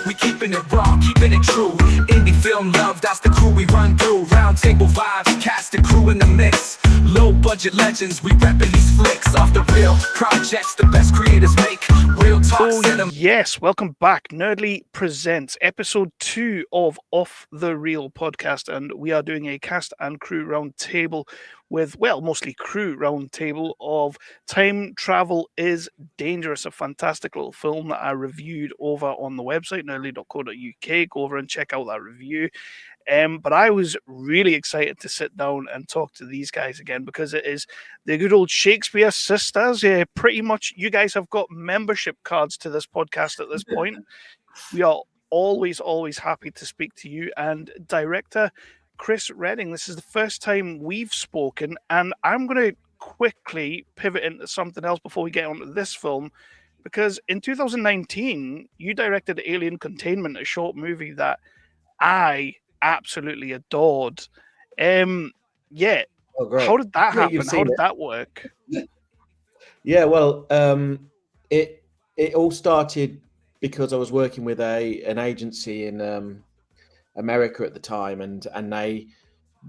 We keeping it raw, keeping it true. Indie film love, that's the crew we run through. Roundtable vibes, cast and crew in the mix. Low budget legends, we reppin' these flicks. Off the real projects, the best creators make. Real talk cinema. Yes, welcome back. Nerdly presents episode 2 of Off the Reel podcast, and we are doing a cast and crew roundtable with, well, mostly crew roundtable of Time Travel is Dangerous, a fantastic little film that I reviewed over on the website, nerdly.co.uk. Go over and check out that review. But I was really excited to sit down and talk to these guys again because it is the good old Shakespeare Sisters. Pretty much, you guys have got membership cards to this podcast at this point. We are always happy to speak to you. And director Chris Redding, this is the first time we've spoken, and I'm going to quickly pivot into something else before we get onto this film. Because in 2019, you directed Alien Containment, a short movie that I absolutely adored. Oh, great. How did that Yeah, you've happen? How seen did it. that work? Yeah, well, it all started because I was working with an agency in America at the time, and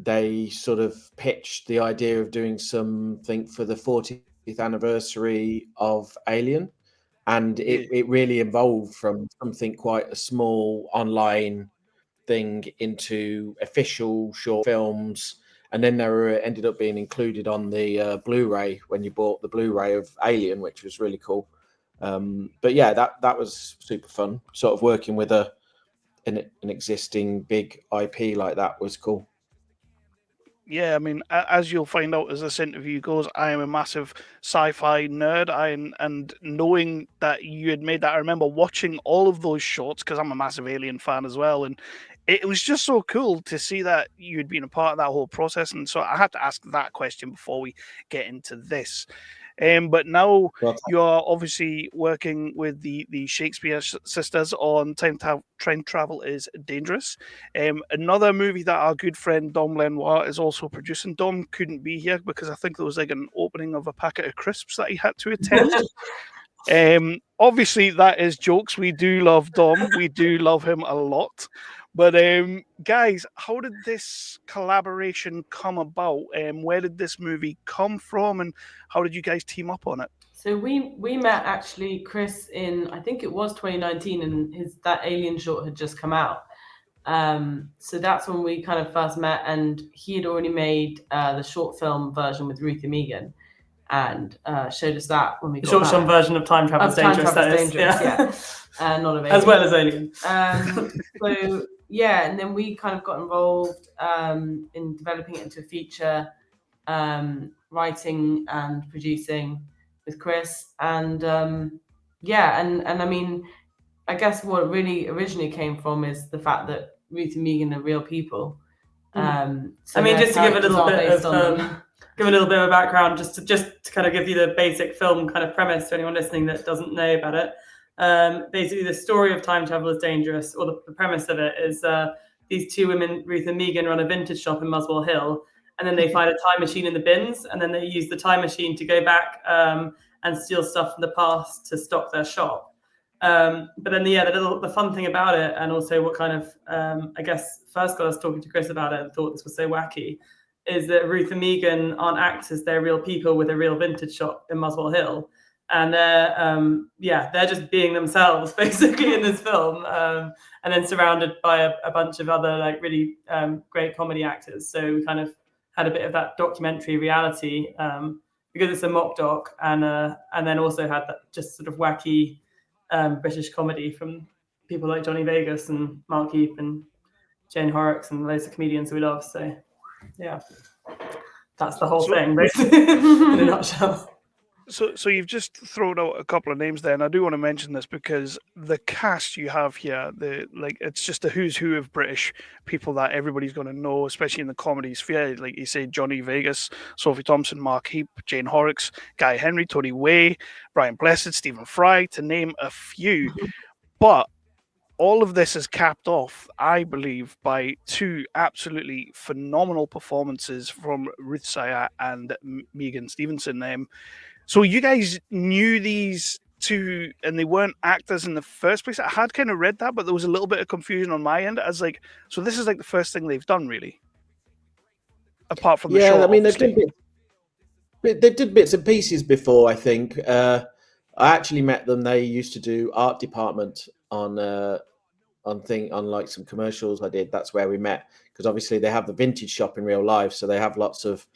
they sort of pitched the idea of doing something for the 40th anniversary of Alien, and it really evolved from something quite a small online thing into official short films, and then they ended up being included on the Blu-ray when you bought the Blu-ray of Alien, which was really cool. But yeah, that was super fun. Sort of working with an existing big IP like that was cool. Yeah, I mean, as you'll find out as this interview goes, I am a massive sci-fi nerd. And knowing that you had made that, I remember watching all of those shorts because I'm a massive Alien fan as well, and it was just so cool to see that you had been a part of that whole process. And so I had to ask that question before we get into this. But now Well, you are obviously working with the Shakespeare Sisters on Time Travel is Dangerous. Another movie that our good friend Dom Lenoir is also producing. Dom couldn't be here because I think there was like an opening of a packet of crisps that he had to attend. Obviously, that is jokes. We do love Dom. We do love him a lot. But guys, how did this collaboration come about? Where did this movie come from, and how did you guys team up on it? So we met actually, Chris, in I think it was 2019, and that Alien short had just come out. So that's when we kind of first met, and he had already made the short film version with Ruth and Megan, and showed us that when we got short film version of Time Travel is Dangerous. Not of Alien. As well as Alien. So yeah, and then we kind of got involved in developing it into a feature, writing and producing with Chris, and and I mean, I guess what really originally came from is the fact that Ruth and Megan are real people. So I mean, just to give a little bit of background, just to kind of give you the basic film kind of premise to anyone listening that doesn't know about it. Basically, the story of Time Travel is Dangerous, or the premise of it is these two women, Ruth and Megan, run a vintage shop in Muswell Hill, and then they find a time machine in the bins, and then they use the time machine to go back and steal stuff from the past to stock their shop. But then the fun thing about it, and also what kind of I guess first got us talking to Chris about it and thought this was so wacky, is that Ruth and Megan aren't actors, they're real people with a real vintage shop in Muswell Hill. And they're just being themselves basically in this film, and then surrounded by a bunch of other like really great comedy actors. So we kind of had a bit of that documentary reality because it's a mock doc, and then also had that just sort of wacky British comedy from people like Johnny Vegas and Mark Heap and Jane Horrocks and loads of comedians we love. So yeah, that's the whole thing basically in a nutshell. So you've just thrown out a couple of names there, and I do want to mention this because the cast you have here, it's just a who's who of British people that everybody's going to know, especially in the comedy sphere. Like you say, Johnny Vegas, Sophie Thompson, Mark Heap, Jane Horrocks, Guy Henry, Tony Way, Brian Blessed, Stephen Fry, to name a few. But all of this is capped off, I believe, by two absolutely phenomenal performances from Ruth Sayer and Megan Stevenson. So you guys knew these and they weren't actors in the first place. I had kind of read that, but there was a little bit of confusion on my end. As like, so this is like the first thing they've done, really, apart from the show. I mean, obviously. they did bits and pieces before. I think I actually met them. They used to do art department on like some commercials I did. That's where we met, because obviously they have the vintage shop in real life, so they have lots of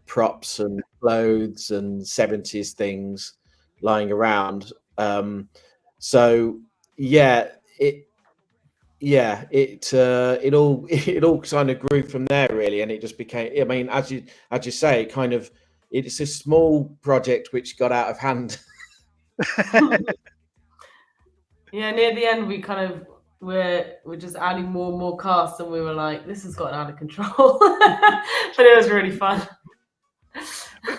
props and clothes and 70s things lying around. So it all kind of grew from there, really, and it just became. I mean, as you say, it's a small project which got out of hand. Yeah, near the end, we kind of we're just adding more and more casts, and we were like, this has gotten out of control. But it was really fun.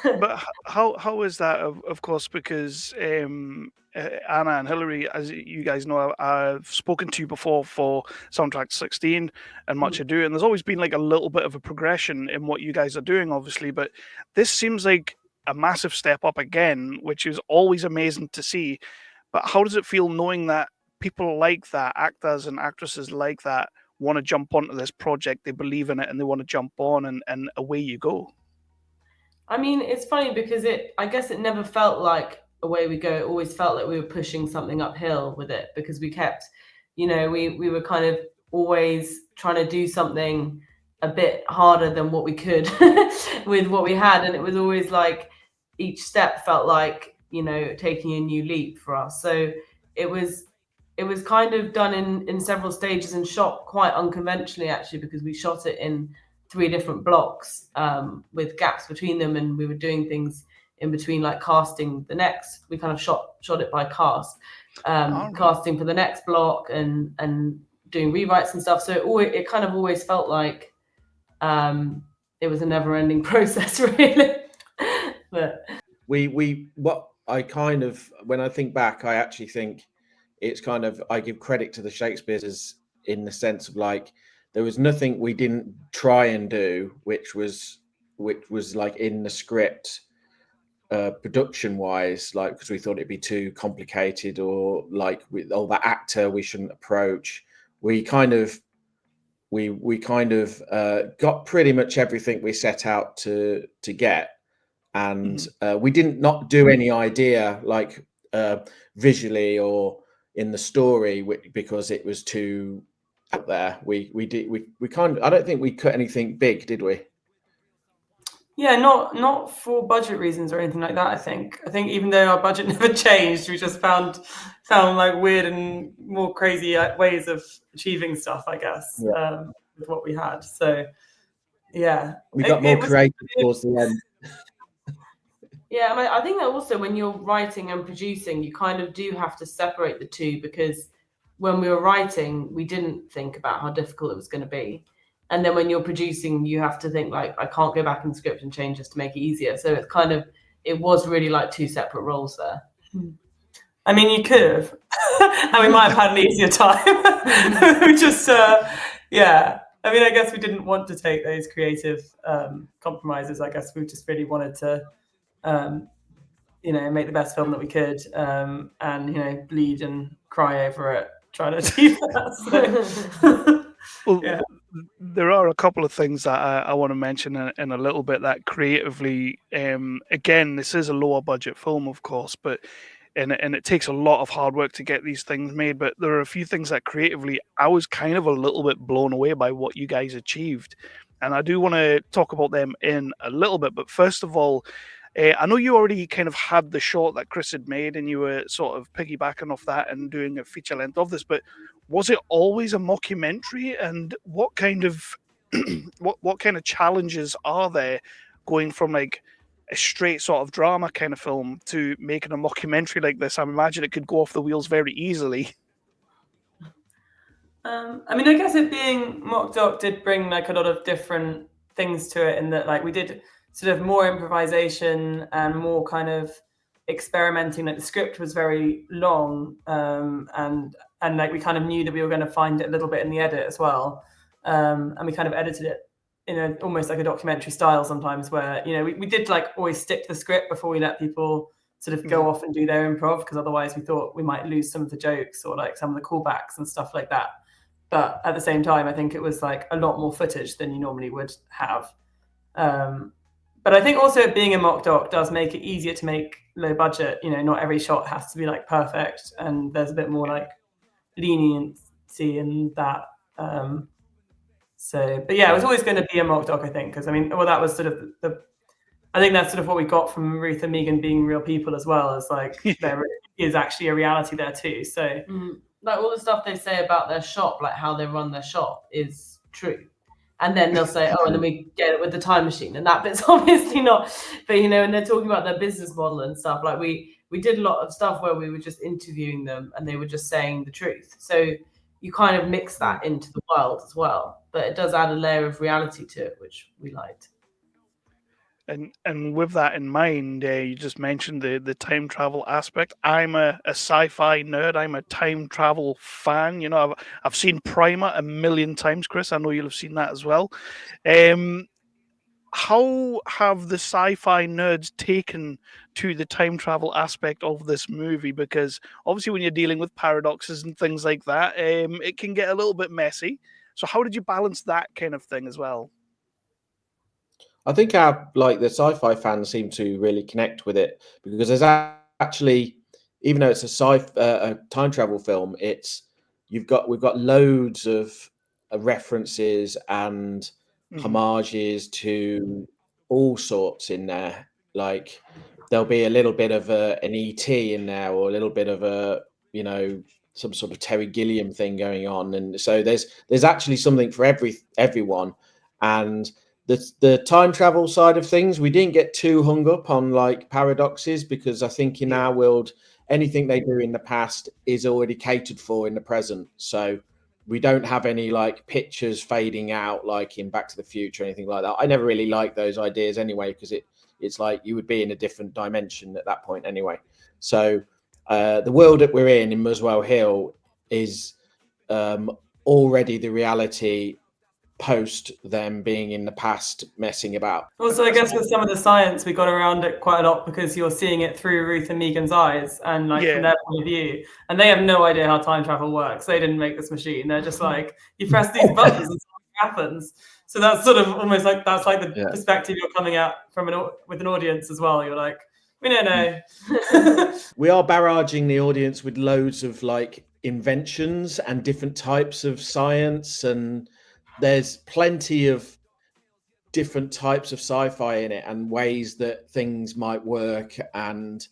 But how is that? Of course, because Anna and Hilary, as you guys know, I've spoken to you before for Soundtrack 16 and Much Ado, and there's always been like a little bit of a progression in what you guys are doing, obviously. But this seems like a massive step up again, which is always amazing to see. But how does it feel knowing that people like that, actors and actresses like that, want to jump onto this project, they believe in it, and they want to jump on, and away you go? I mean, it's funny because I guess it never felt like away we go. It always felt like we were pushing something uphill with it, because we kept, we were kind of always trying to do something a bit harder than what we could with what we had. And it was always like each step felt like, taking a new leap for us. So it was kind of done in several stages and shot quite unconventionally, actually, because we shot it in 3 different blocks with gaps between them, and we were doing things in between, like casting the next. We kind of shot it by cast, casting for the next block and doing rewrites and stuff. So it kind of always felt like it was a never-ending process, really. But when I think back, I actually think it's kind of, I give credit to the Shakespeare Sisters in the sense of like, there was nothing we didn't try and do, which was like in the script, production wise, like, because we thought it'd be too complicated, or like with that actor we shouldn't approach. We kind of got pretty much everything we set out to get, and we didn't not do any idea like visually or in the story, because it was too out there. We kind of, I don't think we cut anything big, did we? Yeah, not for budget reasons or anything like that. I think even though our budget never changed, we just found like weird and more crazy ways of achieving stuff, I guess, with what we had. So yeah, we got more creative towards the end. Yeah, I think that also when you're writing and producing, you kind of do have to separate the two, because when we were writing, we didn't think about how difficult it was going to be. And then when you're producing, you have to think like, I can't go back in the script and change this to make it easier. So it's kind of, it was really like 2 separate roles there. I mean, you could have, and we might have had an easier time. We just, yeah. I mean, I guess we didn't want to take those creative compromises. I guess we just really wanted to, make the best film that we could, and bleed and cry over it, trying to achieve that. So. Well, yeah. There are a couple of things that I want to mention in a little bit that creatively, again, this is a lower budget film, of course, but and it takes a lot of hard work to get these things made. But there are a few things that creatively, I was kind of a little bit blown away by what you guys achieved, and I do want to talk about them in a little bit. But first of all, I know you already kind of had the short that Chris had made, and you were sort of piggybacking off that and doing a feature length of this, but was it always a mockumentary? And what kind of what kind of challenges are there going from like a straight sort of drama kind of film to making a mockumentary like this? I imagine it could go off the wheels very easily. I mean, I guess it being mock doc did bring like a lot of different things to it, in that like we did sort of more improvisation and more kind of experimenting. Like the script was very long, and like we kind of knew that we were going to find it a little bit in the edit as well, and we kind of edited it in almost like a documentary style sometimes, where we did like always stick to the script before we let people sort of go off and do their improv, because otherwise we thought we might lose some of the jokes or like some of the callbacks and stuff like that. But at the same time, I think it was like a lot more footage than you normally would have. But I think also being a mock doc does make it easier to make low budget. You know, not every shot has to be like perfect, and there's a bit more like leniency in that. But yeah, it was always going to be a mock doc, I think, because I mean, well, that was sort of I think that's sort of what we got from Ruth and Megan being real people as well, as like there is actually a reality there too. So like all the stuff they say about their shop, like how they run their shop, is true. And then they'll say, oh, and then we get it with the time machine, and that bit's obviously not. But you know, and they're talking about their business model and stuff. Like we did a lot of stuff where we were just interviewing them, and they were just saying the truth. So you kind of mix that into the world as well. But it does add a layer of reality to it, which we liked. And with that in mind, you just mentioned the time travel aspect. I'm a sci-fi nerd. I'm a time travel fan. You know, I've seen Primer 1,000,000 times, Chris. I know you'll have seen that as well. How have the sci-fi nerds taken to the time travel aspect of this movie? Because obviously when you're dealing with paradoxes and things like that, it can get a little bit messy. So how did you balance that kind of thing as well? I think the sci-fi fans seem to really connect with it, because there's actually, even though it's a time travel film, we've got loads of references and homages to all sorts in there. Like there'll be a little bit of an ET in there, or a little bit of some sort of Terry Gilliam thing going on, and so there's actually something for everyone. And the time travel side of things, we didn't get too hung up on like paradoxes, because I think in our world, anything they do in the past is already catered for in the present. So we don't have any like pictures fading out like in Back to the Future or anything like that. I never really liked those ideas anyway, because it's like you would be in a different dimension at that point anyway. So the world that we're in Muswell Hill is already the reality post them being in the past messing about. Also, I guess with some of the science, we got around it quite a lot because you're seeing it through Ruth and Megan's eyes and like from their point of view, and they have no idea how time travel works. They didn't make this machine. They're just like, you press these buttons and something happens. So that's sort of almost like that's like the perspective you're coming at from with an audience as well. You're like, we don't know. We are barraging the audience with loads of like inventions and different types of science, and there's plenty of different types of sci-fi in it and ways that things might work. And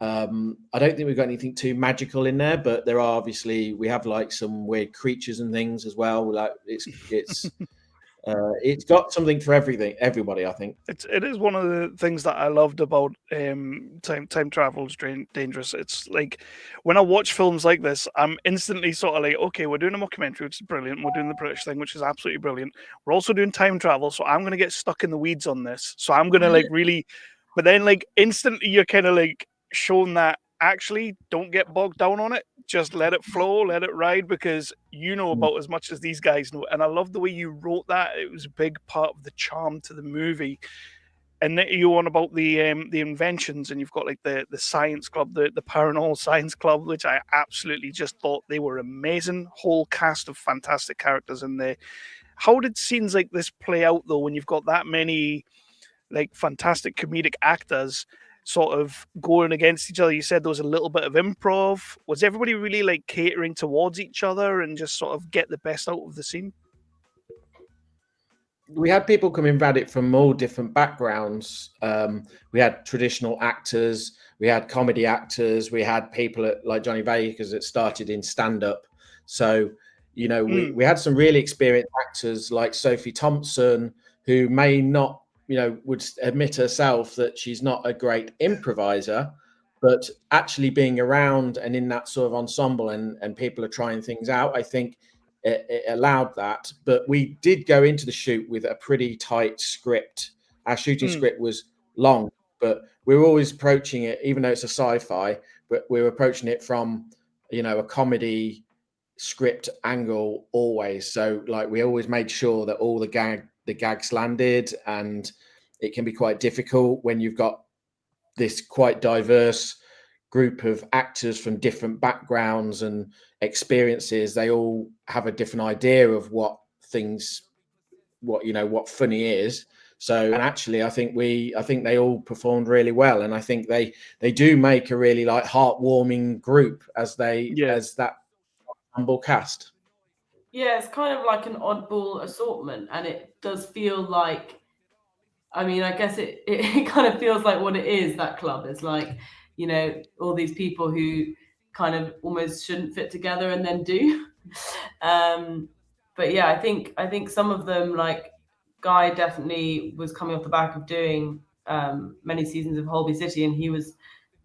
I don't think we've got anything too magical in there, but there are we have like some weird creatures and things as well. Like it's got something for everybody. I think it is one of the things that I loved about time travel is dangerous. It's like when I watch films like this, I'm instantly sort of like, okay, we're doing a mockumentary, which is brilliant. We're doing the British thing, which is absolutely brilliant. We're also doing time travel, so I'm going to get stuck in the weeds on this. So I'm going to like really, but then like instantly you're kind of like shown that actually don't get bogged down on it. Just let it flow, let it ride, because you know about as much as these guys know. And I love the way you wrote that. It was a big part of the charm to the movie. And you on about the inventions, and you've got like the science club, the paranormal science club, which I absolutely just thought they were amazing. Whole cast of fantastic characters in there. How did scenes like this play out though, when you've got that many like fantastic comedic actors sort of going against each other? You said there was a little bit of improv. Was everybody really like catering towards each other and just sort of get the best out of the scene? We had people coming at it from all different backgrounds. We had traditional actors, we had comedy actors, we had people like Johnny Vegas that started in stand-up. So, you know, we had some really experienced actors like Sophie Thompson, who may not, you know, would admit herself that she's not a great improviser, but actually being around and in that sort of ensemble and people are trying things out, I think it allowed that. But we did go into the shoot with a pretty tight script. Our shooting script was long, but we were always approaching it, even though it's a sci-fi, but we were approaching it from, you know, a comedy script angle always. So like we always made sure that all the gags landed, and it can be quite difficult when you've got this quite diverse group of actors from different backgrounds and experiences. They all have a different idea of what funny is. So, and actually, I think they all performed really well, and I think they do make a really like heartwarming group as that humble cast. Yeah, it's kind of like an oddball assortment, and it does feel like, I mean, I guess it kind of feels like what it is, that club is like, all these people who kind of almost shouldn't fit together and then do. But yeah, I think some of them, like Guy definitely was coming off the back of doing many seasons of Holby City, and he was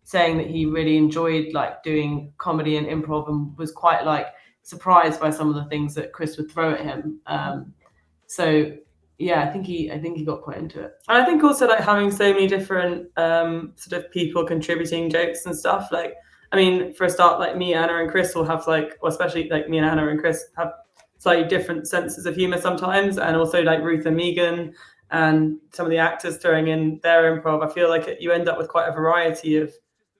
saying that he really enjoyed like doing comedy and improv, and was quite like surprised by some of the things that Chris would throw at him. So yeah, I think he got quite into it. And I think also like having so many different sort of people contributing jokes and stuff. Like, I mean, for a start, like me, Anna, and Chris will have like, or especially like me and Anna and Chris have slightly different senses of humor sometimes, and also like Ruth and Megan and some of the actors throwing in their improv. I feel like you end up with quite a variety of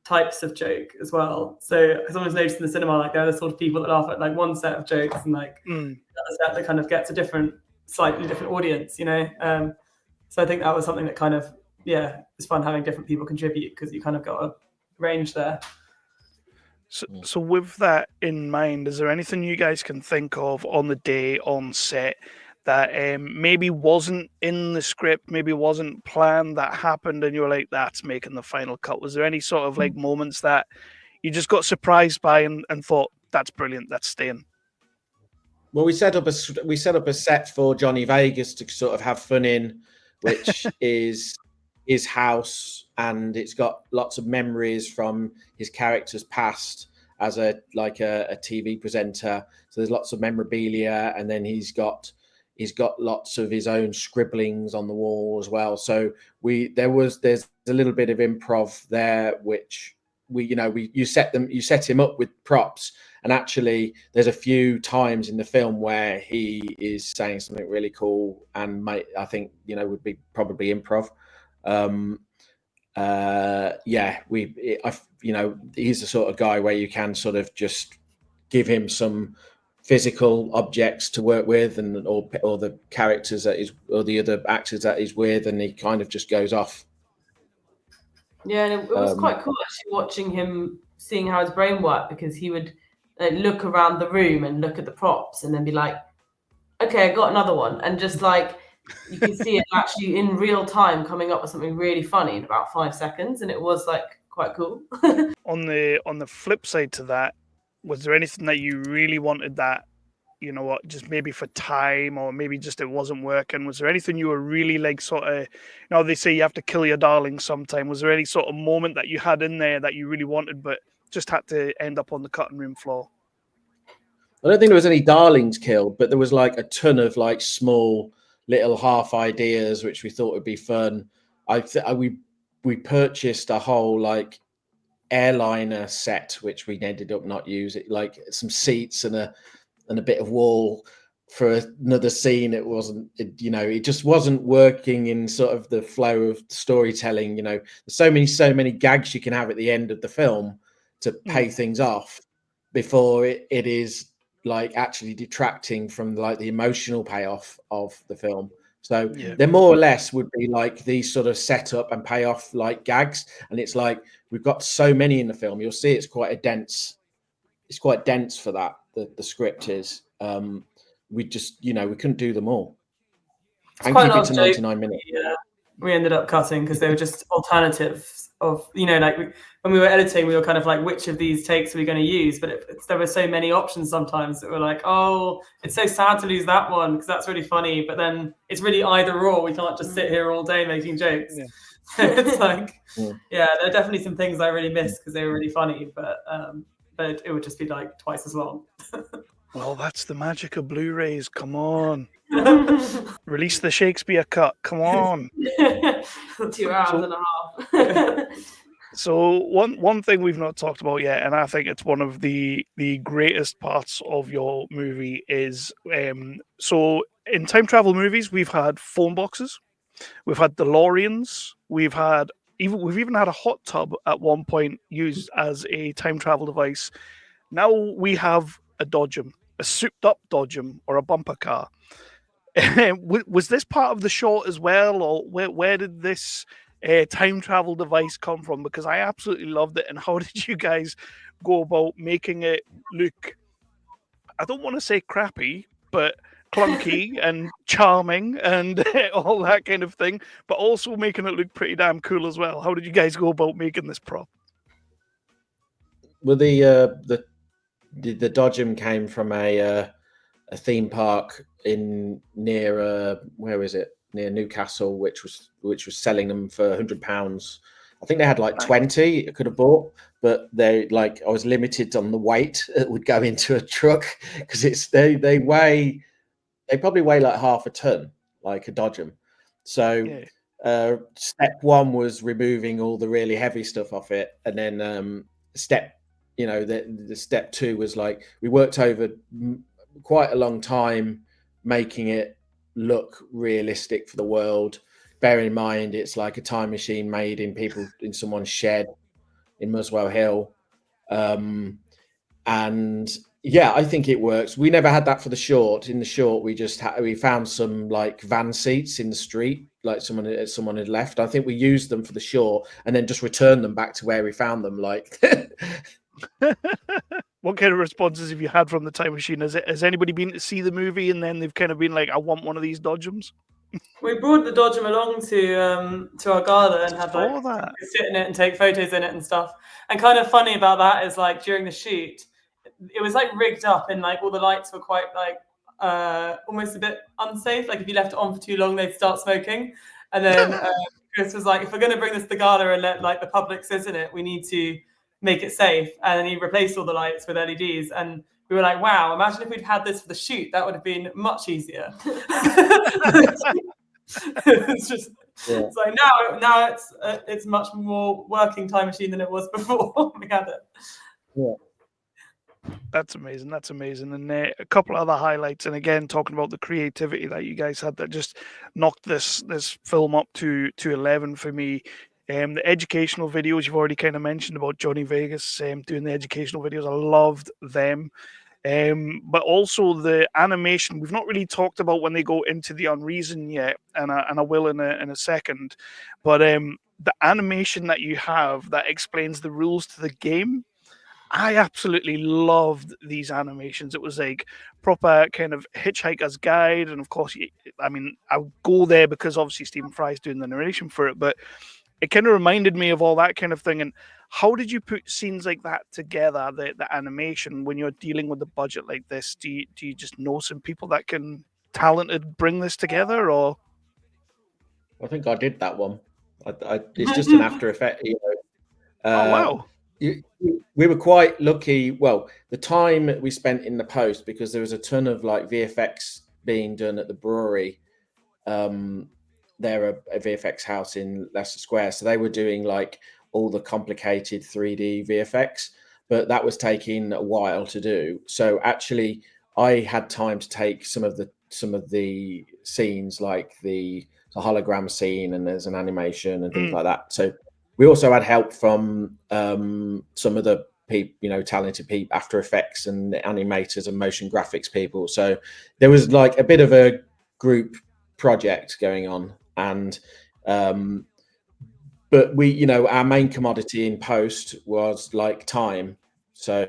types of joke as well. So I sometimes noticed in the cinema, like they're the sort of people that laugh at like one set of jokes, and like another set that kind of gets a slightly different audience, so I think that was something that kind of, it's fun having different people contribute, because you kind of got a range there. So with that in mind, is there anything you guys can think of on the day on set that maybe wasn't in the script, maybe wasn't planned, that happened, and you were like, that's making the final cut? Was there any sort of like moments that you just got surprised by and thought, that's brilliant, that's staying? Well, we set up a set for Johnny Vegas to sort of have fun in, which is his house, and it's got lots of memories from his character's past as a TV presenter. So there's lots of memorabilia, and then he's got lots of his own scribblings on the wall as well. So there's a little bit of improv there, which you set him up with props, and actually there's a few times in the film where he is saying something really cool, and I think would be probably improv. He's the sort of guy where you can sort of just give him some physical objects to work with, or the characters or the other actors that he's with, and he kind of just goes off. Yeah, and it was quite cool actually watching him, seeing how his brain worked, because he would look around the room and look at the props and then be like, okay, I got another one, and just like you can see it actually in real time coming up with something really funny in about 5 seconds, and it was like quite cool. On the flip side to that, was there anything that you really wanted that, just maybe for time, or maybe just it wasn't working? Was there anything you were really like sort of, they say you have to kill your darling sometime. Was there any sort of moment that you had in there that you really wanted but just had to end up on the cutting room floor? I don't think there was any darlings killed, but there was like a ton of like small little half ideas which we thought would be fun. We purchased a whole like airliner set which we ended up not using, like some seats and a bit of wall for another scene. It just wasn't working in sort of the flow of storytelling. There's so many gags you can have at the end of the film to pay things off before it is like actually detracting from like the emotional payoff of the film. So they more or less would be like these sort of setup and payoff like gags, and it's like we've got so many in the film. You'll see it's quite dense for that. The script is. We just we couldn't do them all. It's and quite keep it to 99 minutes. We ended up cutting because they were just alternatives of, like when we were editing, we were kind of like, which of these takes are we going to use? But there were so many options sometimes that were like, oh, it's so sad to lose that one because that's really funny. But then it's really either or. We can't just sit here all day making jokes. Yeah. It's like, there are definitely some things I really missed because they were really funny. But it would just be like twice as long. Well, that's the magic of Blu-rays. Come on. Release the Shakespeare cut. Come on. 2 hours and a half. So one thing we've not talked about yet, and I think it's one of the greatest parts of your movie, is so in time travel movies, we've had phone boxes, we've had DeLoreans, we've had we've even had a hot tub at one point used as a time travel device. Now we have a dodgem, a souped-up dodgem, or a bumper car. Was this part of the short as well, or where did this time travel device come from? Because I absolutely loved it. And how did you guys go about making it look, I don't want to say crappy, but clunky and charming and all that kind of thing, but also making it look pretty damn cool as well? How did you guys go about making this prop? Well, the dodgem came from a theme park near where is it, near Newcastle, which was selling them for £100. I think they had like 20 I could have bought, but I was limited on the weight that would go into a truck, because they probably weigh like half a ton, like a dodgem. So step one was removing all the really heavy stuff off it, and then the step two was like, we worked over quite a long time making it look realistic for the world. Bear in mind, it's like a time machine made in someone's shed in Muswell Hill. And yeah, I think it works. We never had that for the short. In the short, we found some like van seats in the street, like someone had left. I think we used them for the short and then just returned them back to where we found them. Like, what kind of responses have you had from the time machine? Has anybody been to see the movie and then they've kind of been like, I want one of these dodgems? We brought the dodgem along to our gala and had sit in it and take photos in it and stuff. And kind of funny about that is like during the shoot, it was like rigged up and like all the lights were quite like almost a bit unsafe. Like if you left it on for too long, they'd start smoking. And then Chris was like, if we're going to bring this to the gala and let like the public sit in it, we need to make it safe. And then he replaced all the lights with LEDs. And we were like, wow, imagine if we'd had this for the shoot, that would have been much easier. It's just, it's like now it's much more working time machine than it was before we had it. Yeah. That's amazing. That's amazing. And a couple other highlights. And again, talking about the creativity that you guys had that just knocked this film up to 11 for me. The educational videos you've already kind of mentioned about Johnny Vegas doing the educational videos. I loved them. But also the animation. We've not really talked about when they go into the Unreason yet, and I will in a second. But the animation that you have that explains the rules to the game, I absolutely loved these animations. It was like proper kind of Hitchhiker's Guide, and of course, I mean, I'll go there because obviously Stephen Fry's doing the narration for it, but it kind of reminded me of all that kind of thing. And how did you put scenes like that together, the animation, when you're dealing with a budget like this? Do you just know some people that can talented bring this together, or? I think I did that one. It's just an After Effect, you know. Oh wow. We were quite lucky. Well, the time we spent in the post, because there was a ton of like VFX being done at the brewery. They're a VFX house in Leicester Square, so they were doing like all the complicated 3D VFX, but that was taking a while to do. So actually, I had time to take some of the scenes, like the hologram scene, and there's an animation and things like that. So we also had help from some of the people, talented people, After Effects and animators and motion graphics people. So there was like a bit of a group project going on, and but we, our main commodity in post was like time, so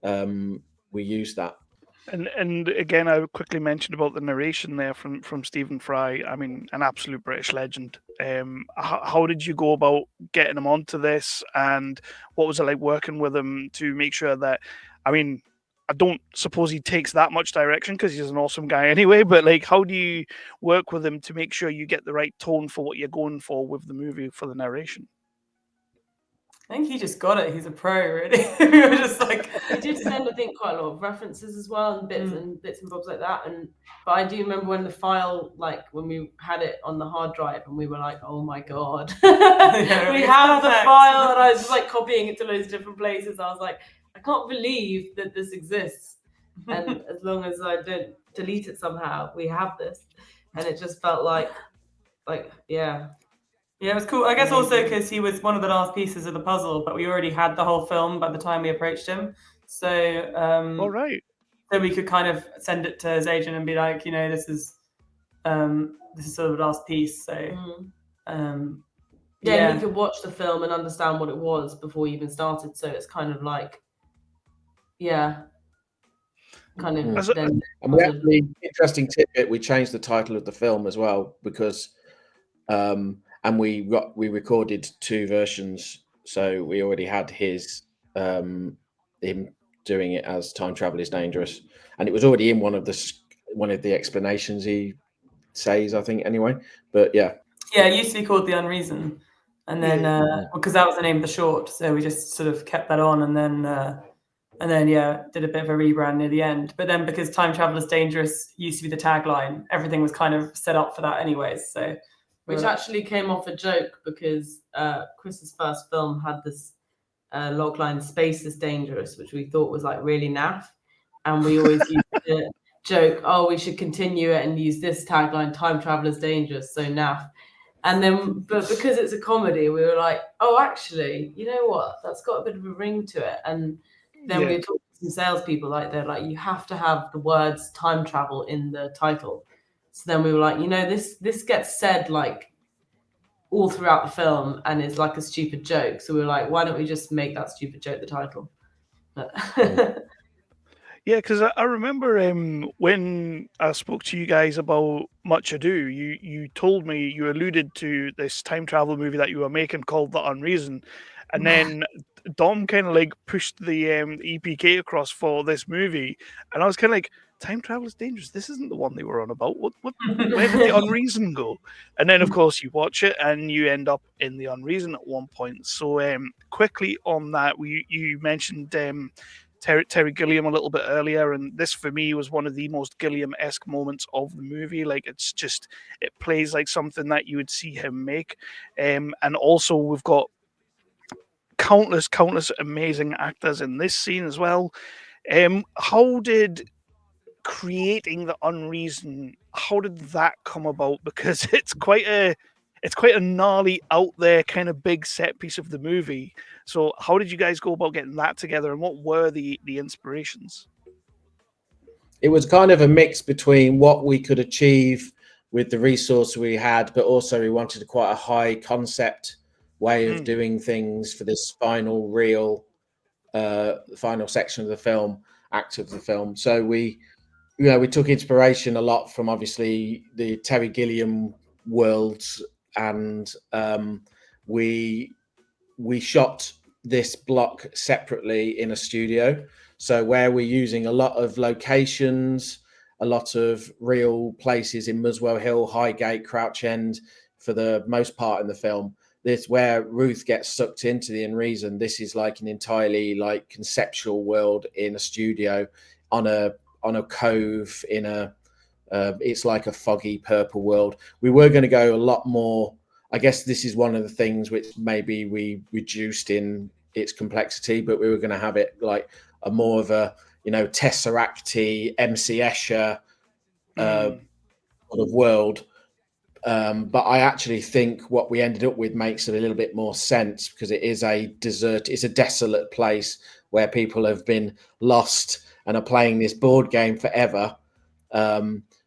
we used that. And again, I would quickly mention about the narration there from Stephen Fry. I mean, an absolute British legend. How did you go about getting him onto this, and what was it like working with him to make sure that, I mean, I don't suppose he takes that much direction because he's an awesome guy anyway, but like, how do you work with him to make sure you get the right tone for what you're going for with the movie for the narration? I think he just got it. He's a pro, really. We were just like, he did send, I think, quite a lot of references as well, and bits and bobs like that. But I do remember when the file, like when we had it on the hard drive, and we were like, "Oh my god, we have the file!" And I was just like copying it to loads of different places. I was like, I can't believe that this exists, and as long as I don't delete it somehow, we have this. And it just felt like yeah. Yeah, it was cool. I guess also because he was one of the last pieces of the puzzle, but we already had the whole film by the time we approached him. So, All right. So we could kind of send it to his agent and be like, this is sort of the last piece. So, he could watch the film and understand what it was before he even started. So it's kind of like, kind of. Then, and we actually, interesting tidbit, we changed the title of the film as well because, and we recorded 2 versions, so we already had his him doing it as Time Travel is Dangerous, and it was already in one of the explanations he says, I think, anyway. But it used to be called The Unreason, and then because that was the name of the short, so we just sort of kept that on, and then did a bit of a rebrand near the end. But then because Time Travel is Dangerous used to be the tagline, everything was kind of set up for that anyways. So, which actually came off a joke because Chris's first film had this logline "Space is Dangerous," which we thought was like really naff, and we always used to joke, "Oh, we should continue it and use this tagline: Time Travel is Dangerous." So naff. And then, but because it's a comedy, we were like, "Oh, actually, you know what? That's got a bit of a ring to it." And then we talked to some salespeople, like they're like, "You have to have the words time travel in the title." So then we were like, this gets said like all throughout the film and it's like a stupid joke. So we were like, why don't we just make that stupid joke the title? Yeah, because I remember when I spoke to you guys about Much Ado, you told me, you alluded to this time travel movie that you were making called The Unreason, and then Dom kind of like pushed the EPK across for this movie, and I was kind of like, time travel is dangerous. This isn't the one they were on about. Where did the Unreason go? And then, of course, you watch it and you end up in the Unreason at one point. So quickly on that, you mentioned Terry Gilliam a little bit earlier, and this for me was one of the most Gilliam-esque moments of the movie. Like it plays like something that you would see him make, and also we've got countless amazing actors in this scene as well. How did creating the Unreason, how did that come about? Because it's quite a gnarly, out there kind of big set piece of the movie. So how did you guys go about getting that together, and what were the inspirations? It was kind of a mix between what we could achieve with the resource we had, but also we wanted quite a high concept way of doing things for this final reel, final section of the film, act of the film. So we took inspiration a lot from obviously the Terry Gilliam worlds, and we shot this block separately in a studio. So where we're using a lot of locations, a lot of real places in Muswell Hill, Highgate, Crouch End, for the most part in the film. This where Ruth gets sucked into the Unreason. This is like an entirely like conceptual world in a studio on a cove in a it's like a foggy purple world. We were going to go a lot more. I guess this is one of the things which maybe we reduced in its complexity, but we were going to have it like a more of a Tesseract-y, MC Escher sort of world. But I actually think what we ended up with makes it a little bit more sense, because it is a desolate place where people have been lost and are playing this board game forever.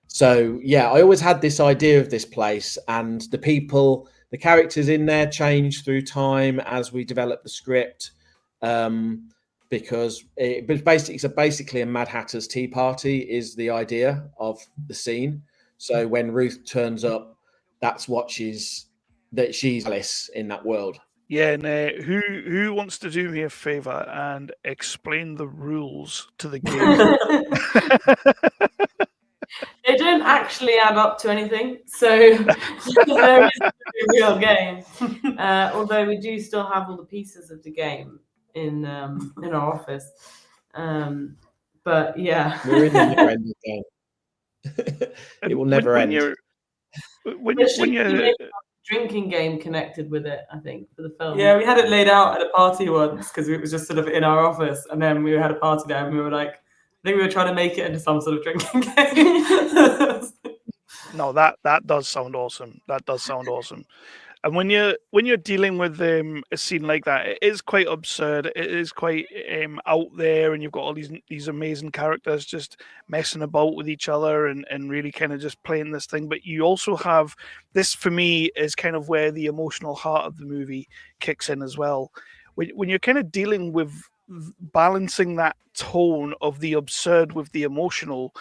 So yeah, I always had this idea of this place, and the characters in there change through time as we develop the script, because it's basically a Mad Hatter's Tea Party is the idea of the scene. So when Ruth turns up, that's what she's Alice in that world. Yeah, and who wants to do me a favor and explain the rules to the game? They don't actually add up to anything, so there is a real game. Although we do still have all the pieces of the game in our office. But yeah, we're in the never-ending game. It will never end. When you're drinking game connected with it, I think, for the film. Yeah, we had it laid out at a party once because it was just sort of in our office, and then we had a party there, and we were like, I think we were trying to make it into some sort of drinking game. No, that does sound awesome. That does sound awesome. And when you're dealing with a scene like that, it is quite absurd. It is quite out there, and you've got all these amazing characters just messing about with each other and really kind of just playing this thing. But you also have this, for me, is kind of where the emotional heart of the movie kicks in as well. When you're kind of dealing with balancing that tone of the absurd with the emotional,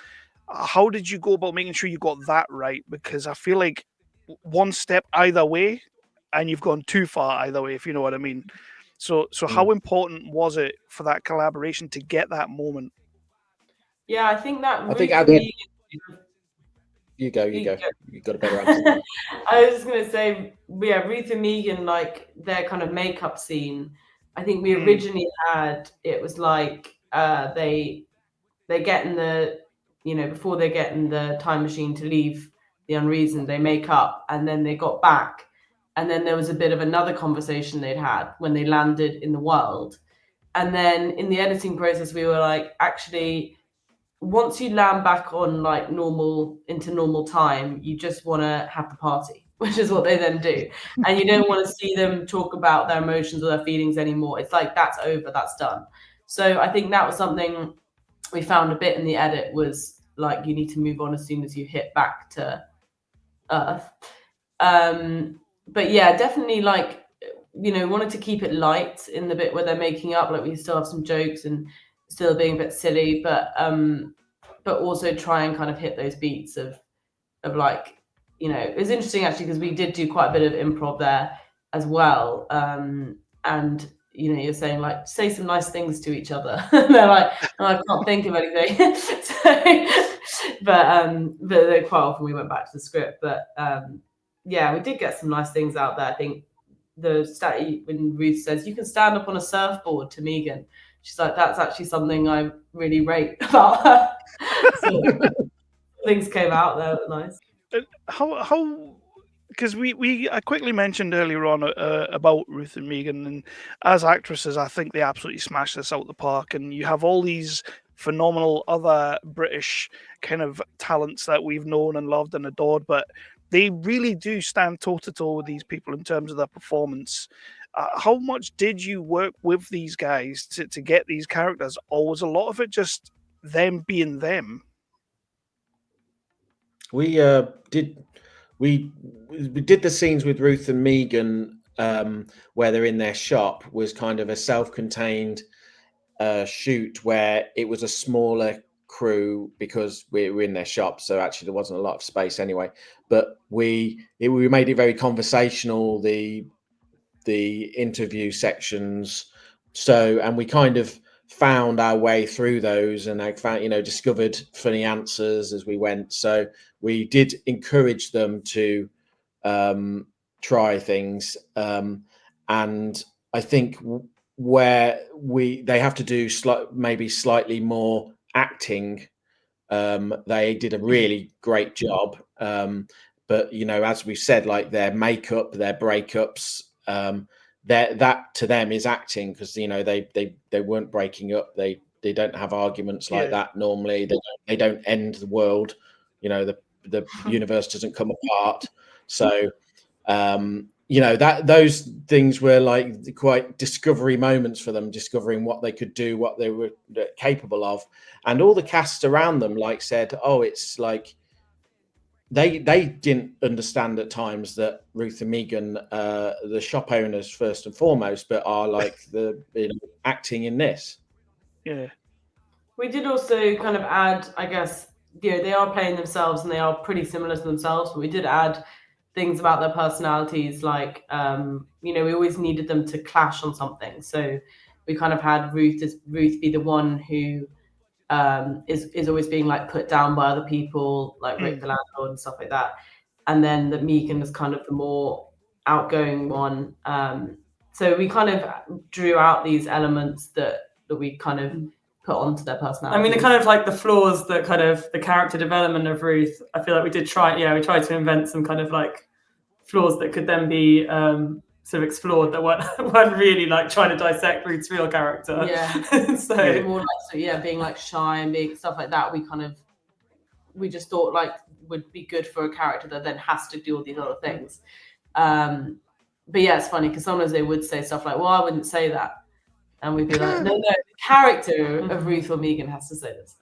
how did you go about making sure you got that right? Because I feel like one step either way and you've gone too far either way, if you know what I mean. So how important was it for that collaboration to get that moment? Yeah, I think that I think Ruth at and the end, Megan. you go. You go. You got a better answer. I was just gonna say, yeah, Ruth and Megan, like their kind of makeup scene. I think we originally had it was like they get in the, you know, before they get in the time machine to leave the Unreasoned, they make up, and then they got back, and then there was a bit of another conversation they'd had when they landed in the world, and then in the editing process we were like, actually, once you land back on like normal time, you just want to have the party, which is what they then do, and you don't want to see them talk about their emotions or their feelings anymore. It's like that's over, that's done. So I think that was something we found a bit in the edit, was like you need to move on as soon as you hit back to Earth. But yeah, definitely, like, you know, wanted to keep it light in the bit where they're making up, like we still have some jokes and still being a bit silly, but also try and kind of hit those beats of like, you know, it was interesting actually because we did do quite a bit of improv there as well, and you know, you're saying like, say some nice things to each other. And they're like, oh, I can't think of anything. But quite often we went back to the script. But yeah, we did get some nice things out there. I think the stat when Ruth says you can stand up on a surfboard to Megan, she's like, that's actually something I really rate about her. So things came out there, that was nice. How because I quickly mentioned earlier on about Ruth and Megan, and as actresses, I think they absolutely smash this out the park. And you have all these phenomenal other British kind of talents that we've known and loved and adored, but they really do stand toe to toe with these people in terms of their performance. How much did you work with these guys to get these characters, or was a lot of it just them being them? We did the scenes with Ruth and Megan where they're in their shop, was kind of a self-contained shoot where it was a smaller crew because we were in their shop, so actually there wasn't a lot of space anyway. But we made it very conversational, the interview sections. So, and we kind of found our way through those, and I found, you know, discovered funny answers as we went. So we did encourage them to try things, and I think where they have to do maybe slightly more acting, they did a really great job. But you know, as we've said, like their makeup, their breakups, that to them is acting, because you know they weren't breaking up. They don't have arguments like that normally. They don't end the world. You know, the universe doesn't come apart. So you know, that those things were like quite discovery moments for them, discovering what they could do, what they were capable of. And all the cast around them like said, oh, it's like they didn't understand at times that Ruth and Megan, the shop owners first and foremost, but are like the, you know, acting in this. Yeah. We did also kind of add, I guess, you know, they are playing themselves and they are pretty similar to themselves, but we did add things about their personalities, like you know, we always needed them to clash on something. So we kind of had Ruth be the one who is always being like put down by other people, like Rick the landlord and stuff like that. And then that Megan is kind of the more outgoing one. So we kind of drew out these elements that we kind of put onto their personality. I mean, the kind of like the flaws, that kind of the character development of Ruth, I feel like we tried to invent some kind of like flaws that could then be sort of explored, that weren't really like trying to dissect Ruth's real character. Yeah. So more like, being like shy and being stuff like that. We just thought like would be good for a character that then has to do all these other things. But yeah, it's funny because sometimes they would say stuff like, well, I wouldn't say that. And we'd be like, no, the character of Ruth or Megan has to say this.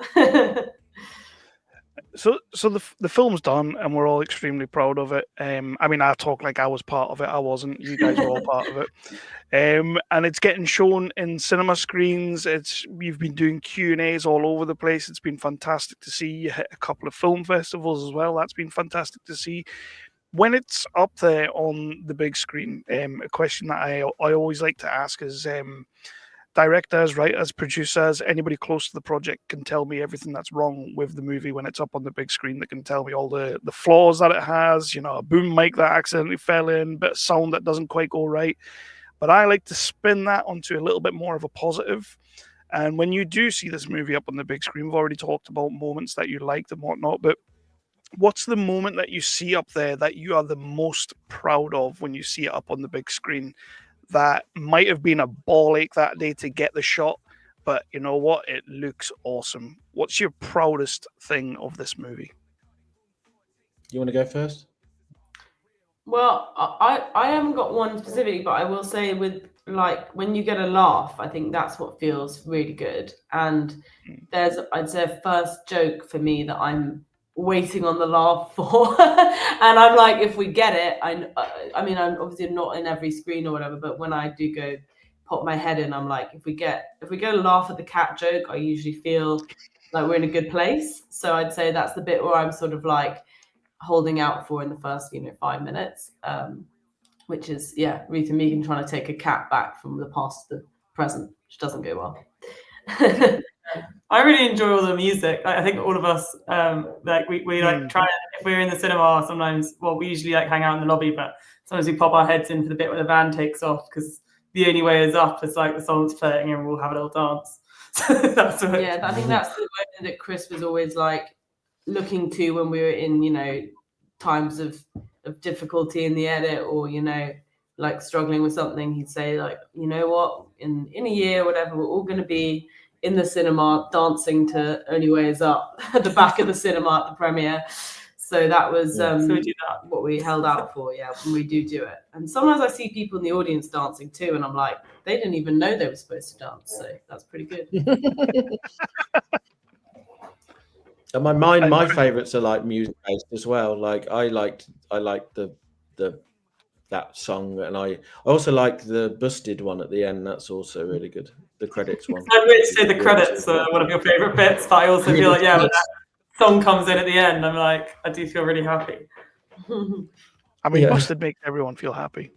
So the film's done, and we're all extremely proud of it. I mean, I talk like I was part of it. I wasn't. You guys were all part of it. And it's getting shown in cinema screens. You've been doing Q&As all over the place. It's been fantastic to see. You hit a couple of film festivals as well. That's been fantastic to see. When it's up there on the big screen, a question that I always like to ask is, directors, writers, producers, anybody close to the project can tell me everything that's wrong with the movie when it's up on the big screen. That can tell me all the flaws that it has, a boom mic that accidentally fell in, bit of sound that doesn't quite go right. But I like to spin that onto a little bit more of a positive. And when you do see this movie up on the big screen, we've already talked about moments that you liked and whatnot, but what's the moment that you see up there that you are the most proud of when you see it up on the big screen? That might have been a ball ache that day to get the shot, but you know what? It looks awesome. What's your proudest thing of this movie? You want to go first? Well, I haven't got one specifically, but I will say with like when you get a laugh, I think that's what feels really good. And there's, I'd say, a first joke for me that I'm waiting on the laugh for, and I'm like, if we get it, I mean, I'm obviously not in every screen or whatever, but when I do go pop my head in, I'm like, if we get a laugh at the cat joke, I usually feel like we're in a good place. So I'd say that's the bit where I'm sort of like holding out for in the first 5 minutes, which is Ruth and Megan trying to take a cat back from the past to the present, which doesn't go well. I really enjoy all the music. I think all of us we like try, if we're in the cinema sometimes, well, we usually like hang out in the lobby, but sometimes we pop our heads in for the bit where the van takes off, because The Only Way Is Up, it's like the song's playing and we'll have a little dance. That's what I think that's the way that Chris was always like looking to when we were in times of difficulty in the edit, or like struggling with something. He'd say like, you know what, in a year, whatever, we're all going to be in the cinema dancing to Only Way Is Up at the back of the cinema at the premiere. So that was so we do that. what we held out for, when we do it. And sometimes I see people in the audience dancing too, and I'm like, they didn't even know they were supposed to dance. So that's pretty good. And my favorites are like music based as well. Like I liked the that song, and I also like the Busted one at the end. That's also really good. The credits one. I would say the credits are one of your favorite bits, but I also feel like when that song comes in at the end, I'm like, I do feel really happy. I mean, Busted makes everyone feel happy.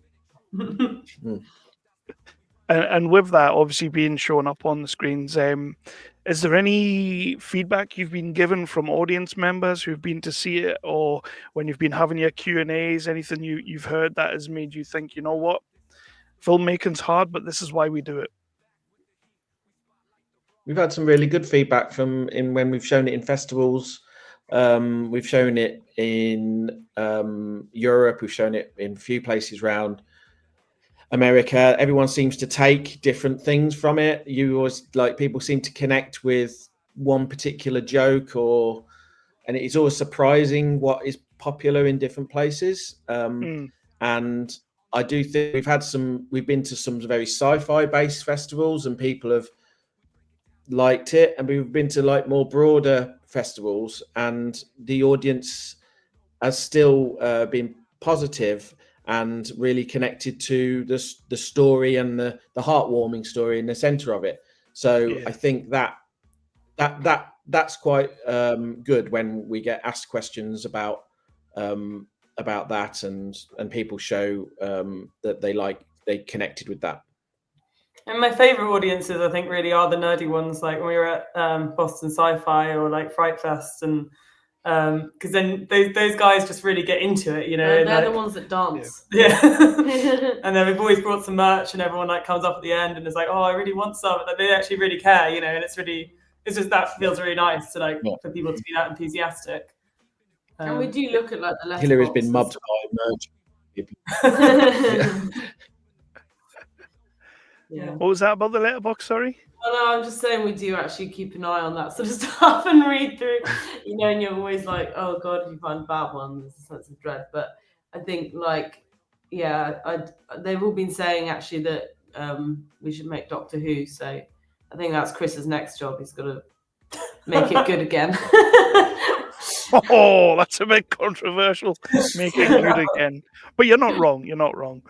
And with that obviously being shown up on the screens, is there any feedback you've been given from audience members who've been to see it, or when you've been having your Q&As, anything you've heard that has made you think, you know what, filmmaking's hard, but this is why we do it? We've had some really good feedback when we've shown it in festivals. We've shown it in Europe. We've shown it in a few places around America. Everyone seems to take different things from it. People seem to connect with one particular joke, and it is always surprising what is popular in different places. And I do think we've been to some very sci-fi based festivals, and people have liked it, and we've been to like more broader festivals, and the audience has still been positive and really connected to the story and the heartwarming story in the center of it. So I think that's quite good when we get asked questions about that, and people show that they connected with that. And my favorite audiences, I think, really are the nerdy ones, like when we were at Boston Sci-Fi or like Fright Fest, and because then those guys just really get into it, they're the ones that dance. Yeah. And then we've always brought some merch, and everyone like comes up at the end and is like, oh, I really want some. Like, they actually really care, and it's just that feels really nice to for people to be that enthusiastic. And we do look at like the letterbox. Hilary's been mobbed by merch. Yeah. What was that about the letterbox? Sorry. Well, no, I'm just saying we do actually keep an eye on that sort of stuff and read through, and you're always like, oh God, if you find bad ones, there's a sense of dread. But I think like they've all been saying actually that we should make Doctor Who. So I think that's Chris's next job. He's got to make it good again. Oh, that's a bit controversial. Make it good again. But you're not wrong. You're not wrong.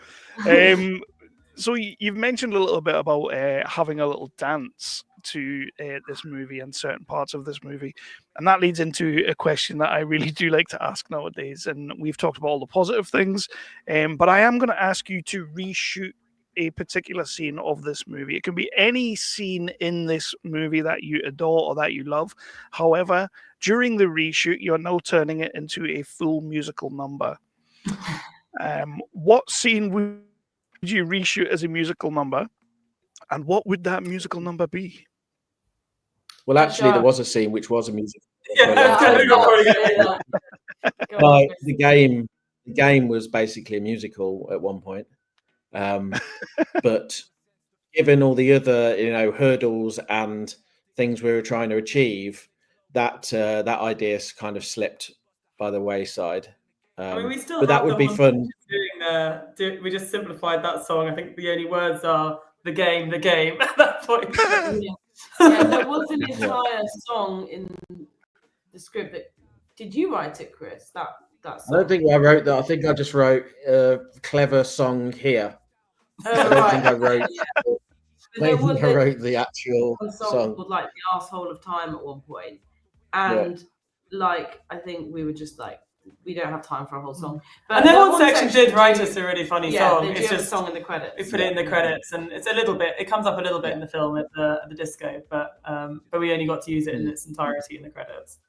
So you've mentioned a little bit about having a little dance to this movie and certain parts of this movie. And that leads into a question that I really do like to ask nowadays. And we've talked about all the positive things, but I am going to ask you to reshoot a particular scene of this movie. It can be any scene in this movie that you adore or that you love. However, during the reshoot, you're now turning it into a full musical number. What scene would you reshoot as a musical number, and what would that musical number be? Well, actually, there was a scene which was a musical. The game was basically a musical at one point, but given all the other hurdles and things we were trying to achieve, that idea kind of slipped by the wayside. We still but that would be fun. We just simplified that song. I think the only words are the game at that point. There was an entire song in the script. Did you write it, Chris? That song? I don't think I wrote that. I think I just wrote a clever song here. I don't think I wrote. I think I wrote the actual song called like The Arsehole of Time at one point, and I think we were just like, we don't have time for a whole song. But and then one section did write us a really funny song. It's just a song in the credits. We put it in the credits, and it's a little bit. It comes up a little bit in the film at the disco, but we only got to use it in its entirety in the credits.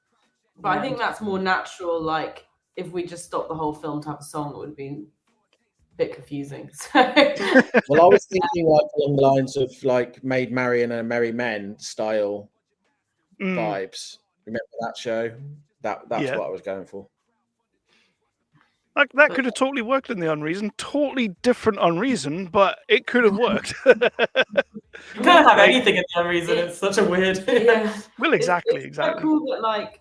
But I think that's more natural. Like if we just stopped the whole film to have a song, it would have been a bit confusing. So. Well, I was thinking like along the lines of like Maid Marian and Merry Men style vibes. Remember that show? That's what I was going for. That could have totally worked in the Unreason. Totally different Unreason, but it could have worked. You can't have anything in the Unreason. It's such a weird. Well, exactly. It's so cool that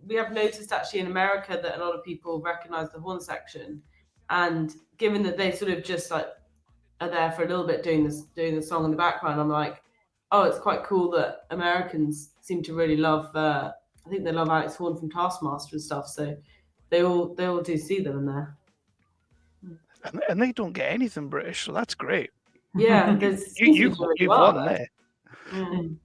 we have noticed actually in America that a lot of people recognize the horn section, and given that they sort of just like are there for a little bit doing the song in the background, I'm like, oh, it's quite cool that Americans seem to really love. I think they love Alex Horne from Taskmaster and stuff. So. They all do see them in there, and they don't get anything British, so that's great. Yeah, you've won there. Mm.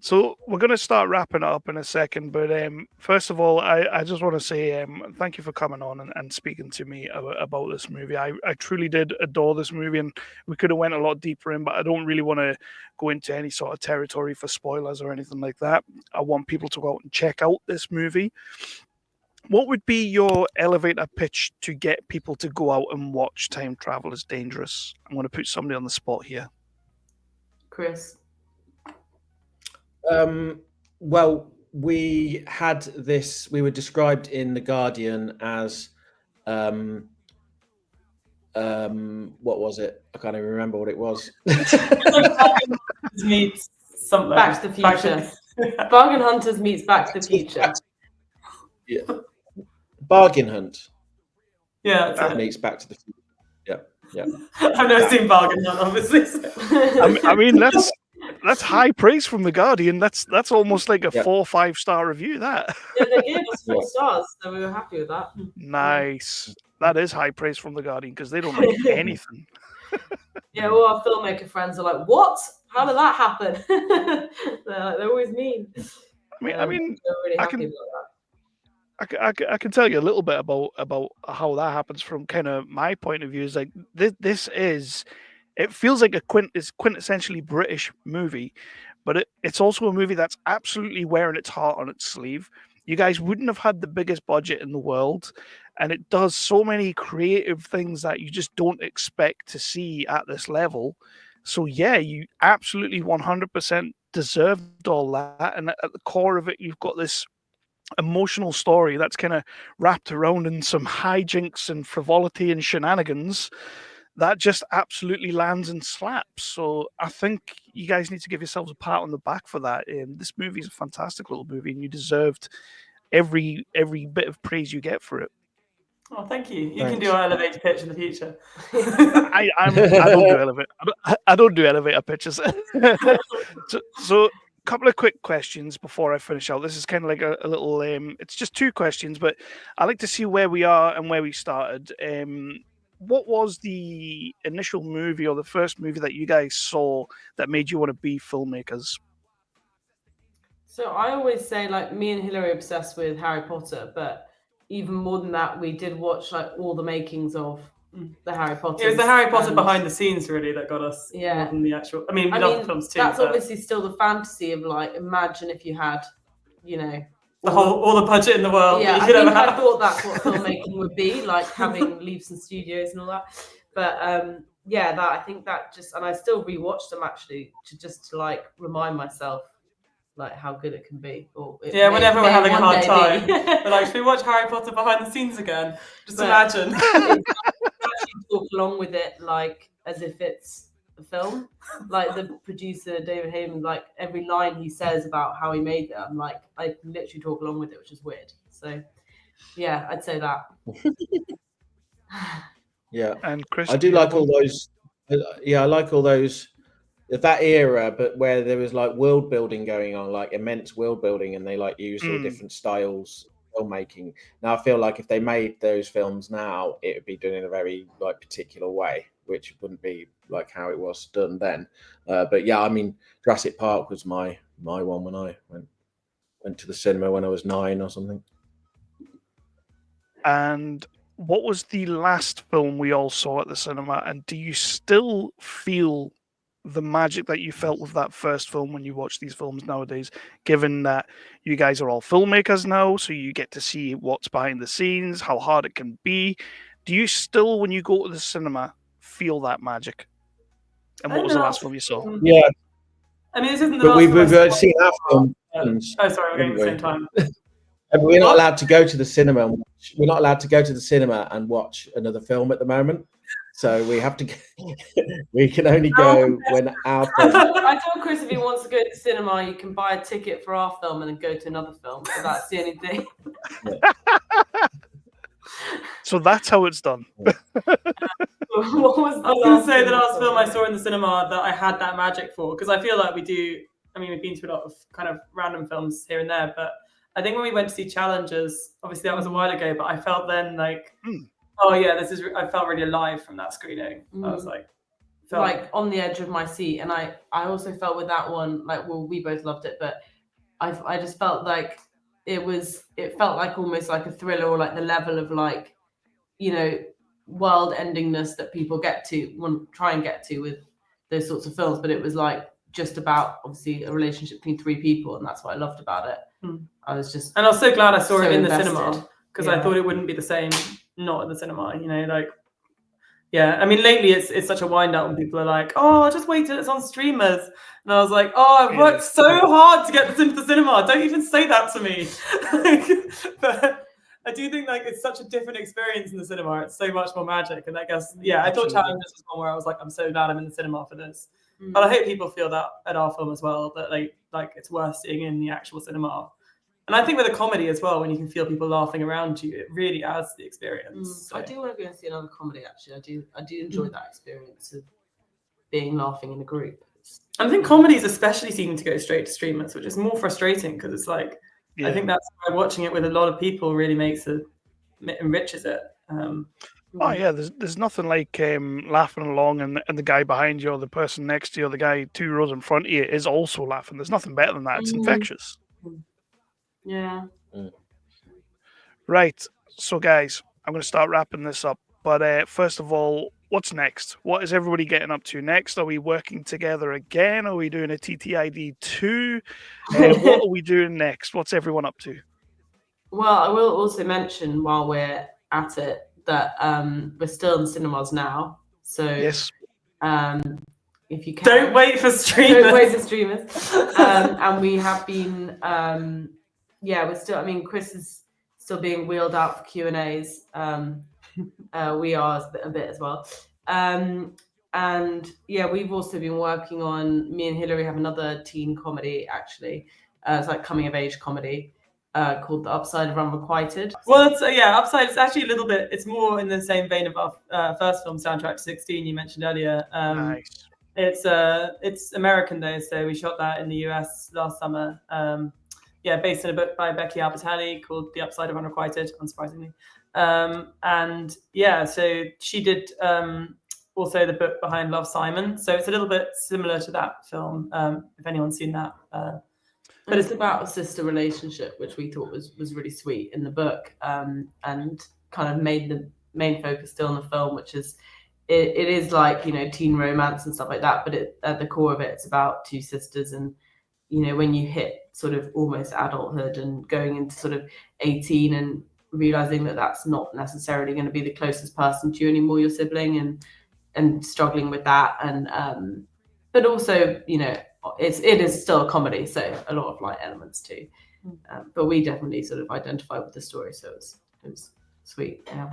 So we're going to start wrapping up in a second, but first of all, I just want to say thank you for coming on and speaking to me about this movie. I truly did adore this movie, and we could have went a lot deeper in, but I don't really want to go into any sort of territory for spoilers or anything like that. I want people to go out and check out this movie. What would be your elevator pitch to get people to go out and watch Time Travel is Dangerous? I'm going to put somebody on the spot here. Chris. Well, we had this. We were described in The Guardian as, what was it? I can't even remember what it was. Meets something. Back to the Future. Bargain Hunters meets Back to the Future. Yeah. Bargain Hunt. Yeah, that meets Back to the Future. Yeah. I've never seen Bargain Hunt, obviously. So. I mean, that's high praise from The Guardian. That's almost like a 4 or 5 star review. That. Yeah, they gave us 4 stars, so we were happy with that. Nice. That is high praise from The Guardian because they don't like anything. Yeah, all our filmmaker friends are like, "What? How did that happen?" They're always mean. I mean, really happy about that. I can tell you a little bit about how that happens from kind of my point of view. Is like this is, it feels like it's quintessentially British movie, but it's also a movie that's absolutely wearing its heart on its sleeve. You guys wouldn't have had the biggest budget in the world, and it does so many creative things that you just don't expect to see at this level. So yeah, you absolutely 100% deserved all that, and at the core of it, you've got this emotional story that's kind of wrapped around in some hijinks and frivolity and shenanigans that just absolutely lands and slaps. So I think you guys need to give yourselves a pat on the back for that. This movie is a fantastic little movie, and you deserved every bit of praise you get for it. Oh, thank you. You Thanks. can do our elevator pitch in the future. I don't do elevator. I don't do elevator pitches. so couple of quick questions before I finish out. This is kind of like a little. It's just 2 questions, but I like to see where we are and where we started. What was the initial movie or the first movie that you guys saw that made you want to be filmmakers? So I always say, like, me and Hilary are obsessed with Harry Potter, but even more than that, we did watch like all the makings of the Harry Potter. It was the Harry Potter behind the scenes really that got us Yeah. more than the actual. I mean, we love the films too. That's but obviously still the fantasy of, like, imagine if you had, you know, all the budget in the world. Yeah, that I you could think ever I have. thought that's what filmmaking would be like, having leaps and studios and all that. But yeah, that I think that just, and I still rewatch them actually to like remind myself like how good it can be. Or Yeah, whenever we're having a hard time, be. we're like, should we watch Harry Potter behind the scenes again? Just But imagine. actually talk along with it like as if it's a film. Like the producer David Heyman, like every line he says about how he made it, I'm like, I can literally talk along with it, which is weird. So yeah, I'd say that. Yeah, And Chris, I do like all those. Yeah, I like all those, that era, but where there was like world building going on, like immense world building, and they like used all different styles of filmmaking. Now I feel like if they made those films now, it would be done in a very like particular way, which wouldn't be like how it was done then. But yeah, I mean, Jurassic Park was my one when I went to the cinema when I was 9 or something. And what was the last film we all saw at the cinema? And do you still feel the magic that you felt with that first film when you watch these films nowadays, given that you guys are all filmmakers now, so you get to see what's behind the scenes, how hard it can be? Do you still, when you go to the cinema, feel that magic? And what was the last film you saw? Yeah, I mean, this isn't the but last we've seen our films. Oh, sorry, we're going at the same time. We're not allowed to go to the cinema. We're not allowed to go to the cinema and watch another film at the moment. So we have to. We can only go when our film. I told Chris if he wants to go to the cinema, you can buy a ticket for our film and then go to another film. So that's the only thing. So that's how it's done. What was I was going to say the last film I saw in the cinema that I had that magic for, because I feel like we do. I mean, we've been to a lot of kind of random films here and there, but I think when we went to see Challengers, obviously that was a while ago, but I felt then like, oh yeah, I felt really alive from that screening. I was like on the edge of my seat. And I also felt with that one, like, well, we both loved it, but I just felt like it felt like almost like a thriller, or like the level of like, you know, world endingness that people try and get to with those sorts of films. But it was like just about obviously a relationship between 3 people, and that's what I loved about it. I was so glad I saw it in the cinema, because I thought it wouldn't be the same not in the cinema, you know, like, yeah. I mean, lately it's such a wind up when people are like, oh, just wait till it's on streamers, and I was like, oh, I've worked so hard to get this into the cinema, don't even say that to me. But I do think like it's such a different experience in the cinema. It's so much more magic, and I guess I thought Challengers was one where I was like, I'm so glad I'm in the cinema for this. But I hope people feel that at our film as well, that like it's worth seeing in the actual cinema. And I think with a comedy as well, when you can feel people laughing around you, it really adds to the experience. So. I do want to go and see another comedy, actually. I do enjoy that experience of being laughing in a group. I think comedies especially seem to go straight to streamers, which is more frustrating, because it's like, I think that's why watching it with a lot of people really enriches it. Oh yeah, there's nothing like laughing along and the guy behind you or the person next to you or the guy 2 rows in front of you is also laughing. There's nothing better than that. It's infectious. Yeah. Right. So guys, I'm going to start wrapping this up. But first of all, what's next? What is everybody getting up to next? Are we working together again? Are we doing a TTID 2? What are we doing next? What's everyone up to? Well, I will also mention while we're at it that we're still in cinemas now. So yes. If you can, don't wait for streamers. Don't wait for streamers. And we have been, we're still. I mean, Chris is still being wheeled out for Q&As. We are a bit as well. And yeah, we've also been working on. Me and Hilary have another teen comedy. Actually, it's like coming of age comedy. called The Upside of Unrequited. Well, it's Upside. It's actually a little bit. It's more in the same vein of our first film, Soundtrack to 16, you mentioned earlier. Nice. It's American though, so we shot that in the US last summer. Based on a book by Becky Albertalli called The Upside of Unrequited, unsurprisingly. So she did also the book behind Love, Simon. So it's a little bit similar to that film, if anyone's seen that. But it's about a sister relationship, which we thought was really sweet in the book, and kind of made the main focus still on the film, which is it is like, teen romance and stuff like that, but at the core of it, it's about two sisters, and when you hit sort of almost adulthood and going into sort of 18 and realizing that that's not necessarily going to be the closest person to you anymore, your sibling, and struggling with that, and but also it is still a comedy, so a lot of light elements too, but we definitely sort of identify with the story, so it was sweet. Yeah.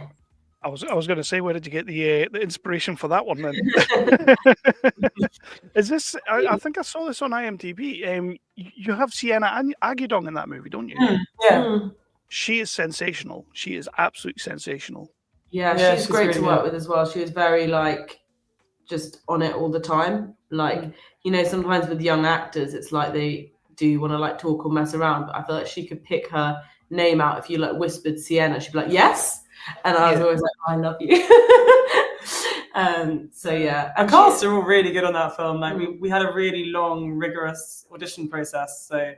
I was going to say, where did you get the inspiration for that one then? Is this? I think I saw this on IMDb. You have Sienna Agudong in that movie, don't you? Yeah. She is sensational. She is absolutely sensational. Yeah, she's great really to work with as well. She was very just on it all the time. Sometimes with young actors, it's like they do want to talk or mess around, but I feel like she could pick her name out. If you whispered Sienna, she'd be like, yes. And I was always like, I love you. And cast are all really good on that film. We had a really long, rigorous audition process. So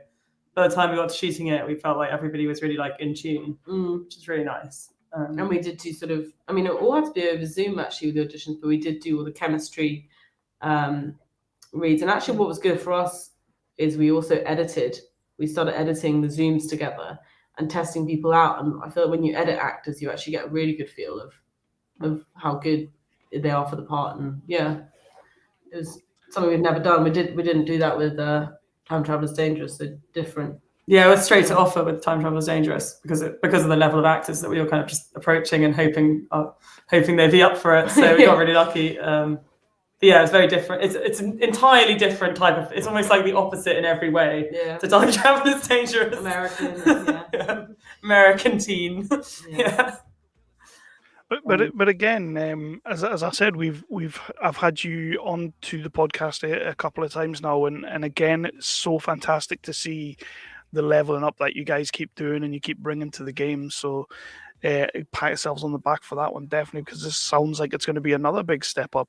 by the time we got to shooting it, we felt like everybody was really in tune, which is really nice. And we did do sort of, it all had to be over Zoom actually with the auditions, but we did do all the chemistry reads. And actually what was good for us is we also we started editing the Zooms together and testing people out. And I feel like when you edit actors, you actually get a really good feel of how good they are for the part. And it was something we've never done. We didn't do that with Time Traveler's Dangerous, so different. Yeah, it was straight to offer with Time Traveler's Dangerous because of the level of actors that we were kind of just approaching and hoping they'd be up for it. So we got really lucky. But yeah, it's very different. It's an entirely different type of. It's almost like the opposite in every way. Yeah. To Time Traveler's Dangerous. American. Yeah. American teen. Yeah. But again, as I said, I've had you on to the podcast a couple of times now, and again, it's so fantastic to see the leveling up that you guys keep doing and you keep bringing to the game. So pat yourselves on the back for that one, definitely, because this sounds like it's going to be another big step up.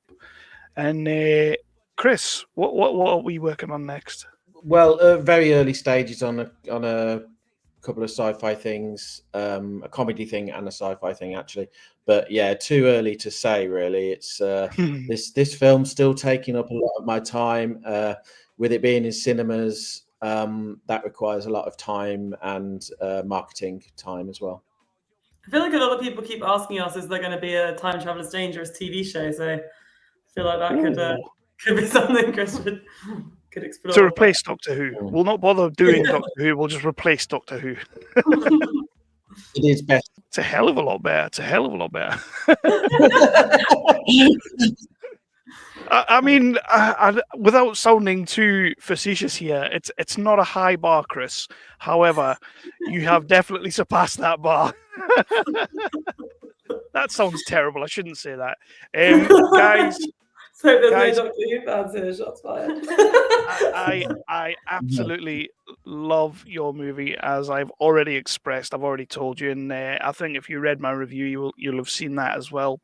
And Chris, what are we working on next? Well, very early stages on a couple of sci-fi things, a comedy thing and a sci-fi thing actually. But yeah, too early to say really. It's this film's still taking up a lot of my time. With it being in cinemas, that requires a lot of time and marketing time as well. I feel like a lot of people keep asking us, is there going to be a Time Traveler's Dangerous TV show? So I feel like that could be something Chris could explore. To replace Doctor Who. We'll not bother doing Doctor Who, we'll just replace Doctor Who. It is best. It's a hell of a lot better. I mean, without sounding too facetious here, it's not a high bar, Chris. However, you have definitely surpassed that bar. That sounds terrible. I shouldn't say that. Guys... So there's no Doctor Who fans here, shots fired. I absolutely love your movie, as I've already expressed. I've already told you, and I think if you read my review, you'll have seen that as well.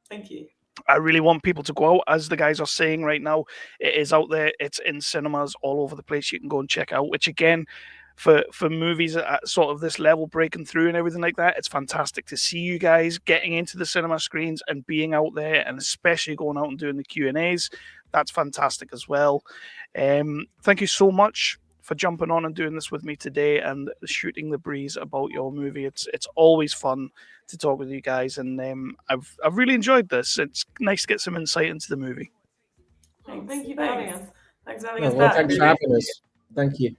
Thank you. I really want people to go out, as the guys are saying right now. It is out there. It's in cinemas all over the place. You can go and check out, which again, for movies at sort of this level, breaking through and everything like that, it's fantastic to see you guys getting into the cinema screens and being out there, and especially going out and doing the Q&As. That's fantastic as well. Thank you so much for jumping on and doing this with me today and shooting the breeze about your movie. It's always fun to talk with you guys, and I've really enjoyed this. It's nice to get some insight into the movie. Thank you for having us. Thanks for having us Well, back. thanks for having us. Thank you.